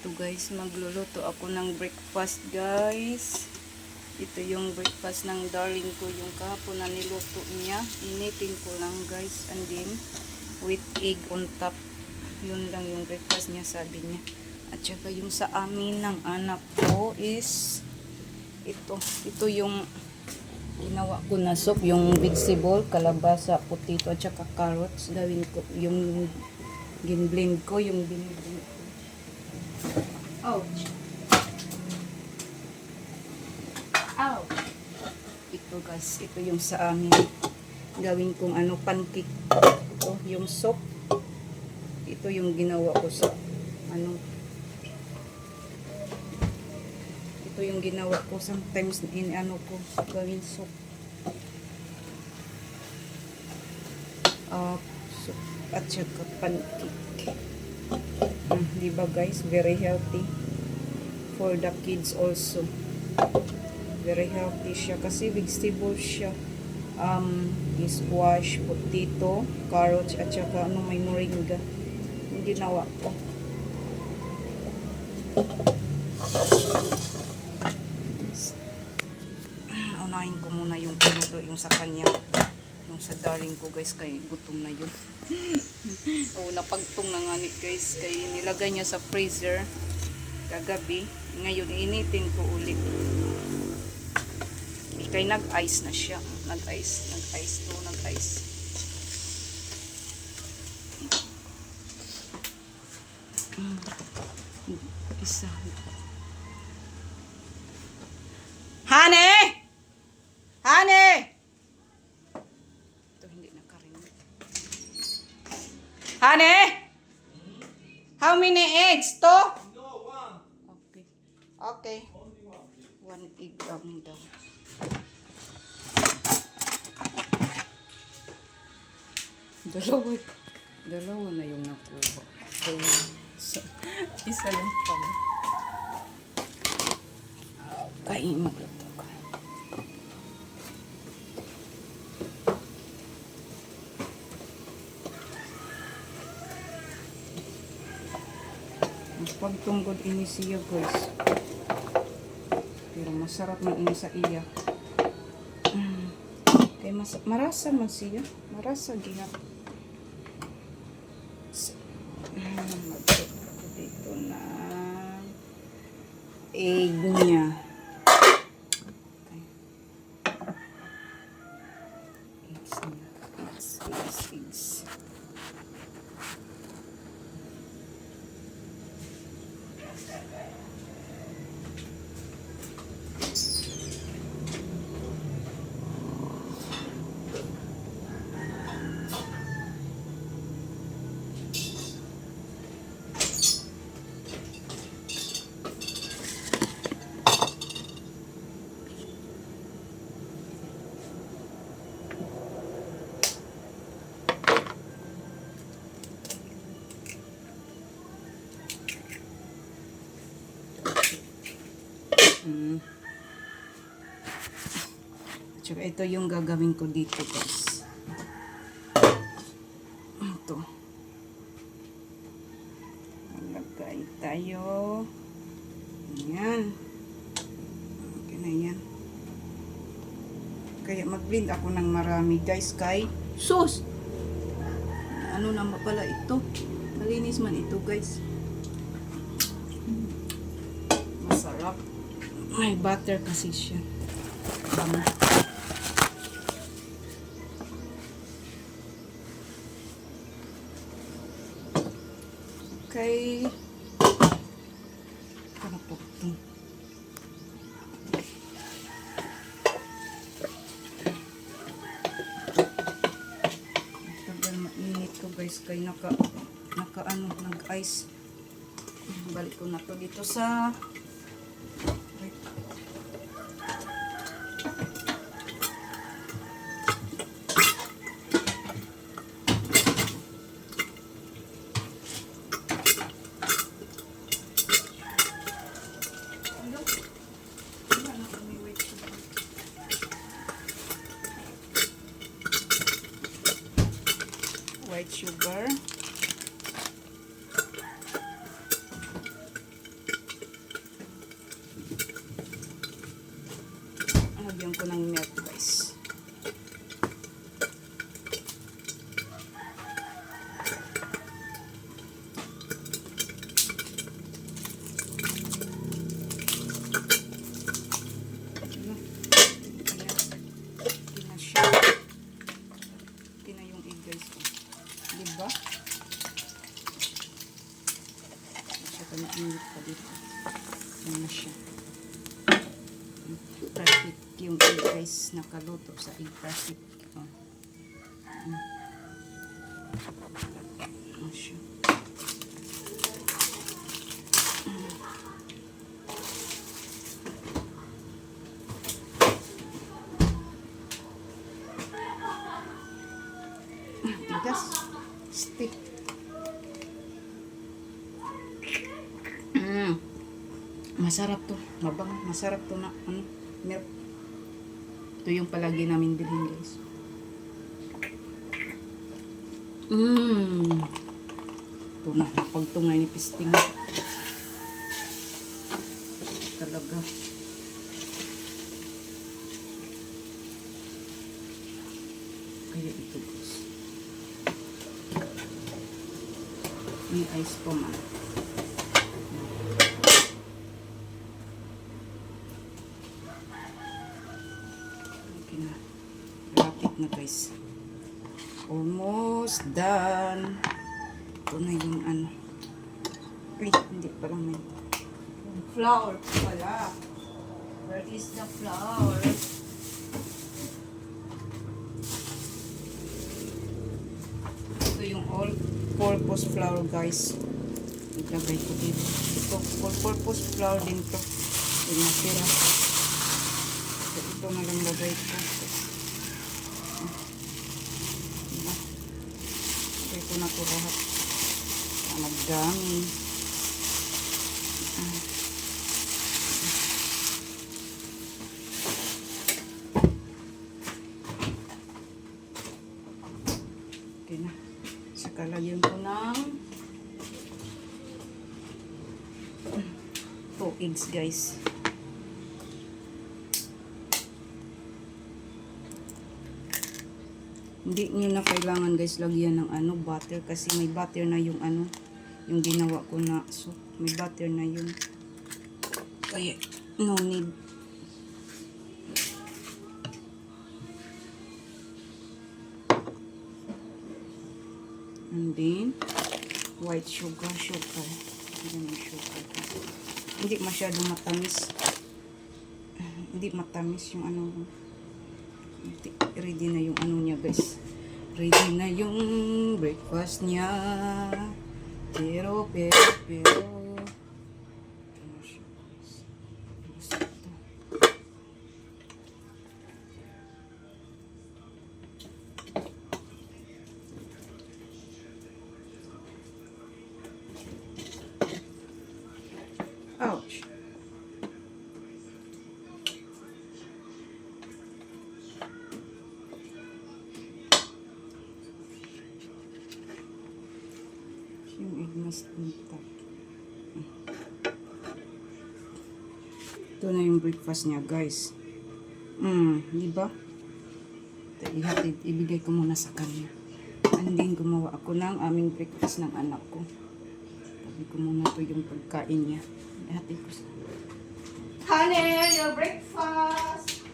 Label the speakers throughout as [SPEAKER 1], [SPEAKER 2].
[SPEAKER 1] Ito guys, magluluto ako ng breakfast guys. Ito yung breakfast ng darling ko, yung kahapon na niluto niya. Initin ko lang guys, and then with egg on top. Yun lang yung breakfast niya, sabi niya. At saka yung sa amin ng anak ko is ito yung ginawa ko na soup, yung vegetable, kalabasa, potato at saka carrots. Gawin ko yung gin-blend ko, yung bin-blend ko. Ouch. Ouch. Ito guys, ito yung sa amin. Gawin kong pancake. Ito yung soup. Ito yung ginawa ko sa ito yung ginawa ko sometimes ko gawin soup. Soup at saka pancake. Diba guys, very healthy for the kids also. Very healthy siya kasi vegetable siya. Squash, potato, carrots at saka may moringa. Yung ginawa ko. Unahin ko muna yung pinuto, yung sa kanya. Yung sa darling ko guys, kay gutom na yun. Napagtong na nga ni guys, kay nilagay niya sa freezer kagabi. Ngayon initin ko ulit. Kay nag-ice na siya. Nag-ice. Isa. Honey! Ito hindi nakarinig. Honey! How many eggs? Two?
[SPEAKER 2] No, one.
[SPEAKER 1] Okay. One egg daw. Dalawa na yung nakuha. So, isa yung pala. Kain magluto ka. Pagtunggod ini siya guys. Pero masarap man ini sa iya. Kaya marasa man siya. Marasa gina. Dito na egg niya. Eggs. Tsaka ito yung gagawin ko dito guys. Ito. Lagay tayo. Ayan. Okay na yan. Kaya mag-blend ako ng marami guys kay sus! Ano naman pala ito? Malinis man ito guys. Masarap. May butter kasi siya. Okay. Ano po ito? Tagal mainit ko guys kay nag-ice. Balik ko na to dito sa white sugar. ko ng milk guys. Diba? Siya ka na-init pa dito. Ano na siya. Perfect yung egg guys. Nakaluto sa egg perfect. Oh. Ano siya. Tigas. Stick. Masarap to. Mabang. Masarap to na milk. Ito yung palagi namin bilhin guys. Ito na. Pagtungay ni pisting. Talaga. Kaya ito guys. May ice po man. Okay na. Lapit na guys. Almost done. Ito na yung ano. Ay, hindi pala may. Flour pala. Where is the flour? Ito yung all-purpose flour guys. Itlagay ko dito. Ito, all-purpose flour din to. Yung natira. So, ito na lang lagay ko. Lagay ko na ito lahat. Nagdami. Okay na. Saka lagyan ko ng 2 eggs guys. Hindi nyo na kailangan guys lagyan ng butter kasi may butter na yung yung ginawa ko na soup. May butter na yun. Kaya no need. And then white sugar. Hindi masyado matamis. Hindi matamis yung ready na yung niya guys. Ready na yung breakfast niya. Pero ouch. Yung egg must intact. Ito na yung breakfast niya guys. Di ba? Ibigay ko muna sa kanya. And then gumawa ako ng aming breakfast ng anak ko. Sabi ko muna ito yung pagkain niya. Ihatid ko sa honey, your breakfast!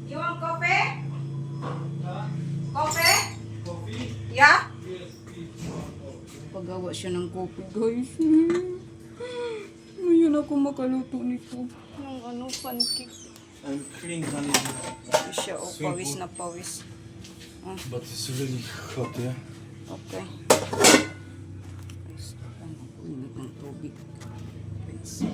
[SPEAKER 1] You want coffee? Coffee?
[SPEAKER 2] Coffee?
[SPEAKER 1] Yeah?
[SPEAKER 2] Yes, please.
[SPEAKER 1] Pagawa siya ng coffee, guys. Ngayon ako makaluto nito. Ng pancake.
[SPEAKER 2] I'm cleaning honey.
[SPEAKER 1] Ito siya, pawis na pawis.
[SPEAKER 2] But it's really hot, yeah?
[SPEAKER 1] Okay. Guys, init ng tubig. Guys.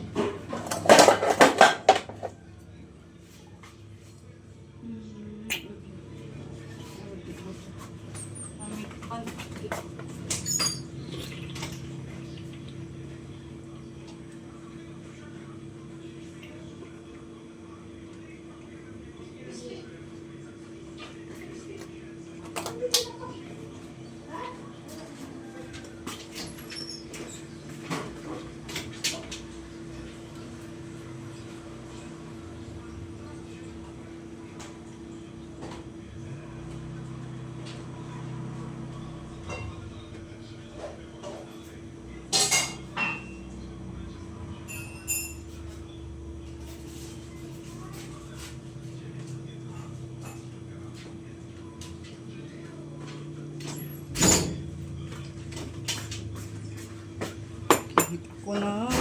[SPEAKER 1] ko ng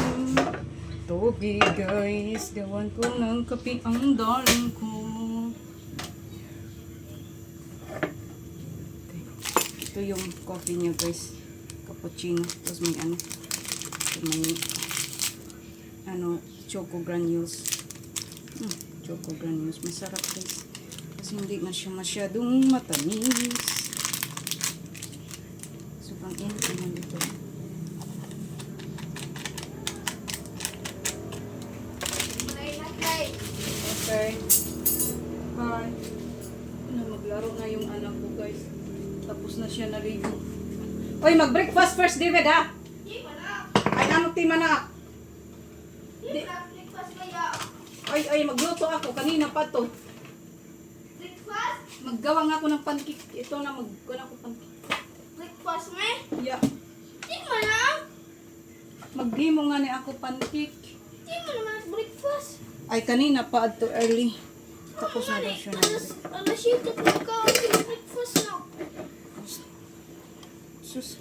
[SPEAKER 1] tubig guys. Gawan ko ng kape ang darling ko. Ito yung coffee niya guys. Cappuccino. Tapos may choco granules. Choco granules. Masarap guys. Kasi hindi na siya masyadong matamis. Sobrang init naman dito. Okay. Bye. Maglaro na yung anak ko guys. Tapos na siya naligo. Oy, mag-breakfast first, David ha? Ay, anong team anak? Ay, magluto ako. Kanina pa to.
[SPEAKER 3] Breakfast?
[SPEAKER 1] Maggawa nga ako ng pancake. Ito na, maggawa ako pancake.
[SPEAKER 3] Breakfast me?
[SPEAKER 1] Yeah.
[SPEAKER 3] Di mo na?
[SPEAKER 1] Maghimo nga ni ako pancake.
[SPEAKER 3] Di mo naman breakfast.
[SPEAKER 1] Ay, kanina pa to early. Tapos na daw siya na.
[SPEAKER 3] Alas 7 po ka. Breakfast na.
[SPEAKER 1] Sus.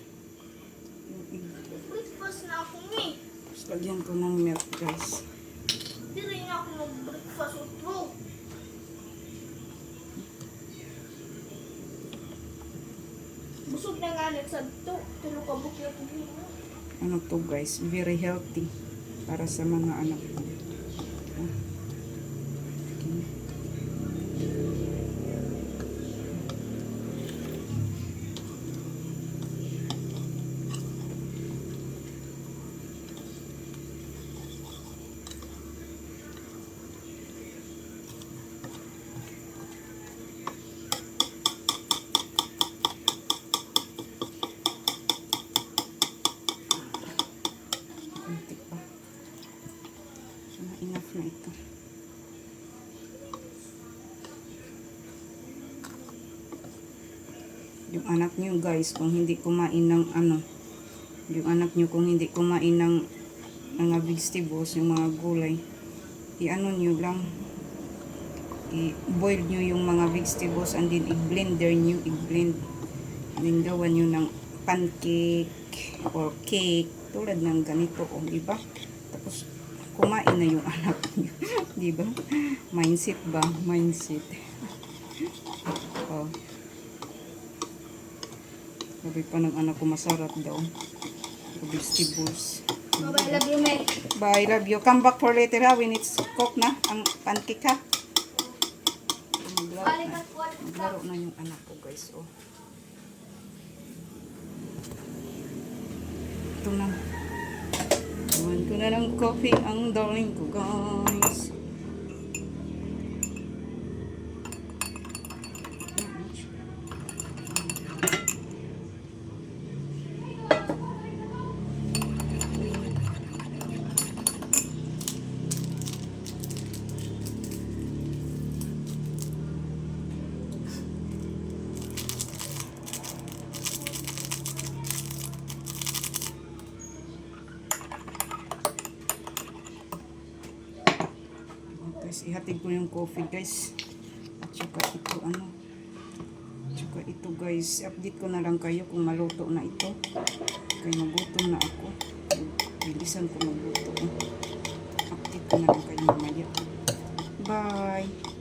[SPEAKER 3] Breakfast na ako me.
[SPEAKER 1] Tapos lagyan ko ng milk guys.
[SPEAKER 3] Di rin ako mag-breakfast utro. Busog na nga sa to. Tulog ka bukla ko dito.
[SPEAKER 1] Ano to guys, very healthy para sa mga anak ko. Okay. Kunti pa. So, enough na ito. Yung anak niyo guys, kung hindi kumain ng yung anak niyo kung hindi kumain ng mga vegetables, yung mga gulay, niyo lang, i-boil niyo yung mga vegetables and then i-blend, and then gawan niyo ng pancake or cake tulad ng ganito, di ba? Tapos kumain na yung anak niyo, di ba? Mindset ba? Mindset. Oh. Sabi pa ng anak ko, masarap daw. Vegetables.
[SPEAKER 3] Bye-bye, love you, Meg.
[SPEAKER 1] Bye, love you. Come back for later ha, when it's cooked na, ang pancake ha. Maglaro na yung anak ko guys, oh. Ito na. Gawan ko na ng coffee ang darling ko guys. Guys, ihatid ko yung coffee guys. At saka ito Tsaka ito guys, update ko na lang kayo kung maluto na ito. Kaya nagutom na ako. Bilisan ko magluto. Update ko na lang kayo mamaya. Bye!